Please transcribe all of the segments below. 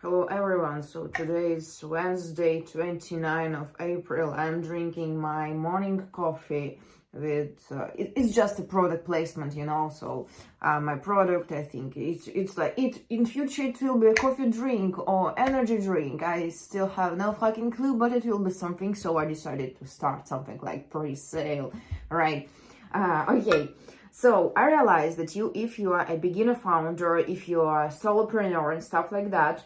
Hello everyone, so today is Wednesday 29 of April. I'm drinking my morning coffee with, it's just a product placement, so my product, I think it's like, in future it will be a coffee drink or energy drink. I still have no fucking clue, but it will be something, so I decided to start something like pre-sale, right? Okay. So I realized that if you are a beginner founder, if you are a solopreneur and stuff like that,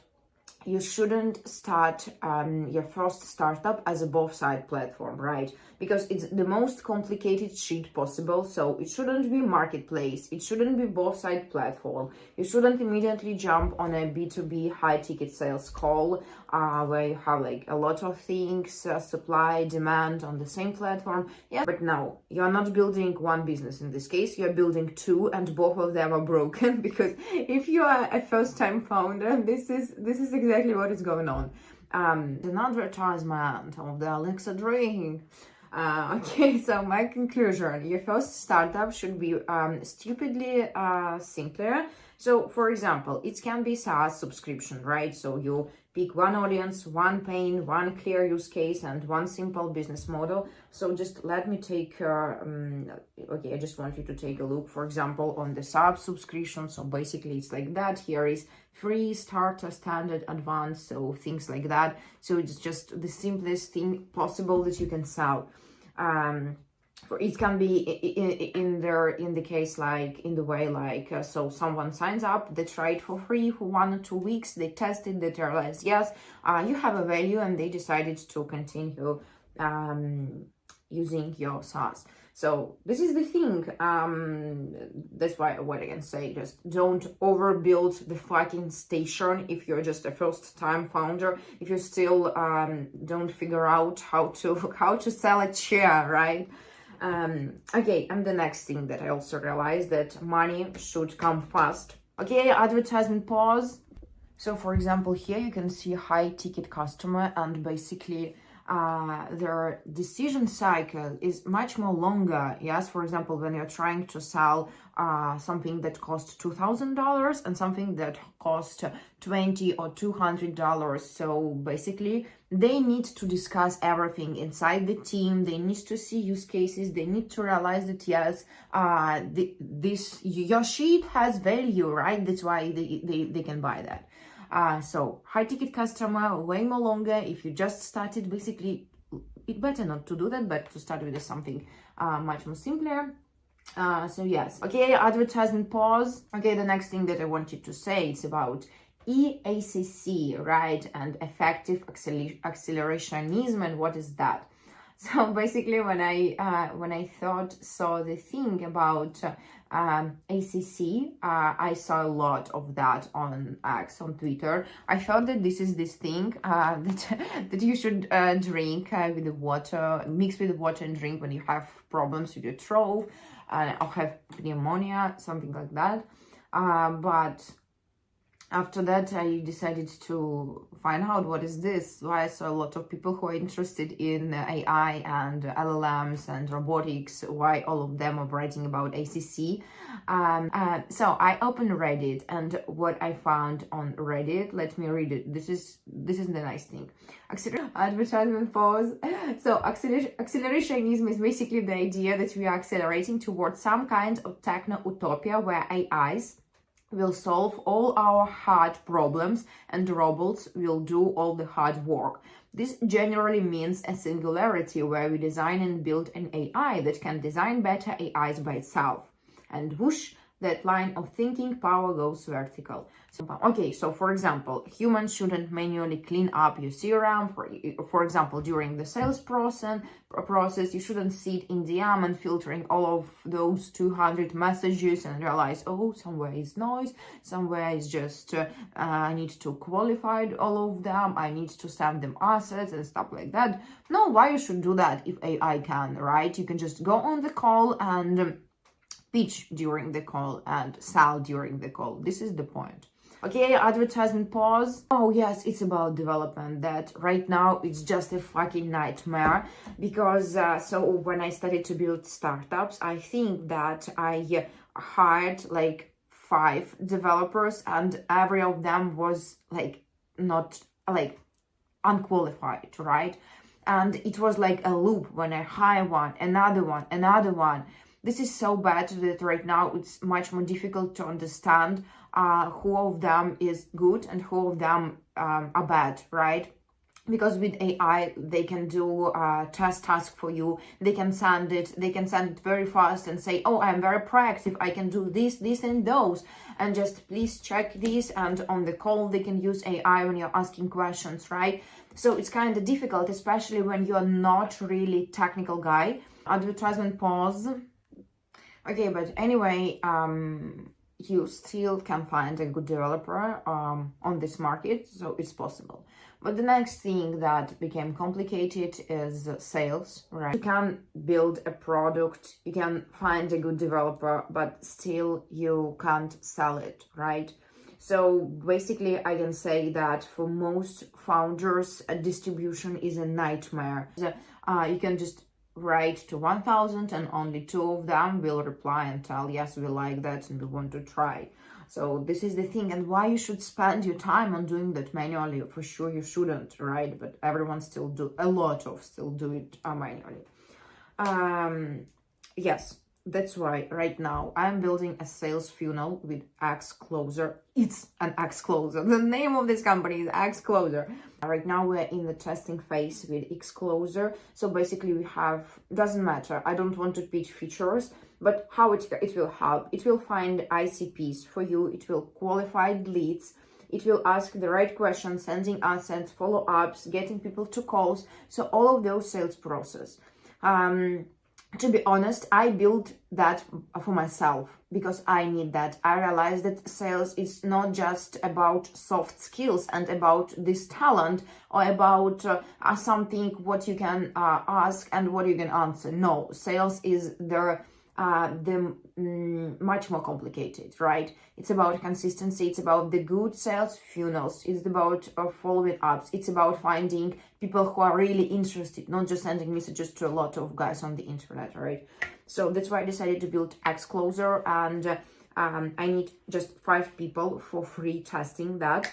you shouldn't start your first startup as a both-side platform, right? Because it's the most complicated shit possible. So it shouldn't be marketplace. It shouldn't be both-side platform. You shouldn't immediately jump on a B2B high-ticket sales call where you have like a lot of things, supply, demand on the same platform. Yeah, but no, you're not building one business in this case. You're building two, and both of them are broken. Because if you are a first-time founder, this is exactly what is going on. An advertisement of the Alexa drink. Okay, so my conclusion: your first startup should be stupidly simpler. So, for example, it can be SaaS subscription, right? So you pick one audience, one pain, one clear use case, and one simple business model. So just let me take, okay, I just want you to take a look, for example, on the SaaS subscription. So basically it's like that. Here is free, starter, standard, advanced, so things like that. So it's just the simplest thing possible that you can sell. It can be in the case like in the way like so someone signs up, they try it for free for 1 or 2 weeks, they test it, they realize yes, you have a value, and they decided to continue using your SaaS. So this is the thing. That's why what I can say: just don't overbuild the fucking station if you're just a first-time founder. If you still don't figure out how to sell a chair, right? Okay, and the next thing that I also realized, that money should come fast. Okay, advertisement pause. So for example, here you can see high ticket customer, and basically their decision cycle is much more longer. Yes, for example, when you're trying to sell something that costs $2,000 and something that costs $20 or $200. So basically they need to discuss everything inside the team. They need to see use cases. They need to realize that yes, your sheet has value, right? That's why they can buy that. So high ticket customer, way more longer. If you just started, basically it better not to do that, but to start with something much more simpler. So yes, okay, advertisement pause. Okay, the next thing that I wanted to say, it's about EACC, right? And effective accelerationism. And what is that? So basically, when I saw the thing about ACC, I saw a lot of that on X, on Twitter. I thought that this is this thing that you should drink with the water, mix with the water and drink when you have problems with your throat, or have pneumonia, something like that. But after that, I decided to find out what is this. Why I saw a lot of people who are interested in AI and LLMs and robotics, why all of them are writing about ACC. So I opened Reddit, and what I found on Reddit, let me read it. This is the nice thing. Advertisement pause. So accelerationism is basically the idea that we are accelerating towards some kind of techno-utopia where AIs will solve all our hard problems and robots will do all the hard work. This generally means a singularity where we design and build an AI that can design better AIs by itself. And whoosh, that line of thinking power goes vertical. So, okay, so for example, humans shouldn't manually clean up your CRM. For example, during the sales process, you shouldn't sit in DM and filtering all of those 200 messages and realize, oh, somewhere is noise, somewhere is just, I need to qualify all of them, I need to send them assets and stuff like that. No, why you should do that if AI can, right? You can just go on the call and pitch during the call and sell during the call. This is the point. Okay, advertisement pause. Oh yes, it's about development. That right now it's just a fucking nightmare because so when I started to build startups, I think that I hired like 5 developers, and every of them was like not like unqualified, right? And it was like a loop when I hire one, another one, another one. This is so bad that right now it's much more difficult to understand who of them is good and who of them are bad, right? Because with AI, they can do a task for you. They can send it very fast and say, oh, I'm very proactive. I can do this, and those. And just please check this. And on the call, they can use AI when you're asking questions, right? So it's kind of difficult, especially when you're not really technical guy. Advertisement pause. Okay, but anyway, you still can find a good developer on this market, so it's possible. But the next thing that became complicated is sales, right? You can build a product, you can find a good developer, but still you can't sell it, right? So basically, I can say that for most founders, a distribution is a nightmare. You can just write to 1,000 and only 2 of them will reply and tell, yes, we like that and we want to try. So this is the thing, and why you should spend your time on doing that manually. For sure you shouldn't, right? But everyone still do it manually. Yes, that's why right now I'm building a sales funnel with Xcloser. It's an Xcloser. The name of this company is Xcloser. Right now we're in the testing phase with Xcloser. So basically we have, doesn't matter, I don't want to pitch features, but how it will help. It will find ICPs for you. It will qualify leads. It will ask the right questions, sending assets, follow-ups, getting people to calls. So all of those sales process. To be honest, I built that for myself because I need that. I realized that sales is not just about soft skills and about this talent or about something what you can ask and what you can answer. No, sales is much more complicated, right? It's about consistency. It's about the good sales funnels. It's about following ups. It's about finding people who are really interested, not just sending messages to a lot of guys on the internet, right? So that's why I decided to build Xcloser, and I need just 5 people for free testing that.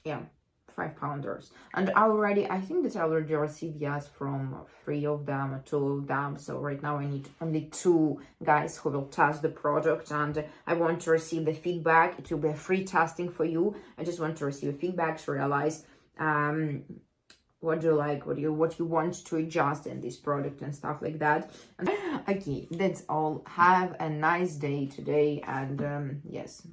Yeah. 5 founders, and I think that I already received yes from 3 of them or 2 of them. So right now I need only 2 guys who will test the product, and I want to receive the feedback. It will be a free testing for you. I just want to receive feedback to realize what do you like, what you want to adjust in this product and stuff like that. And, okay, that's all. Have a nice day today, and yes.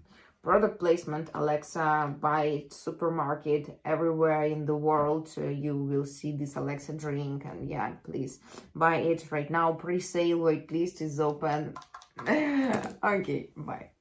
Product placement, Alexa, buy it, supermarket, everywhere in the world, you will see this Alexa drink, and yeah, please buy it right now. Pre-sale wait list is open. Okay, bye.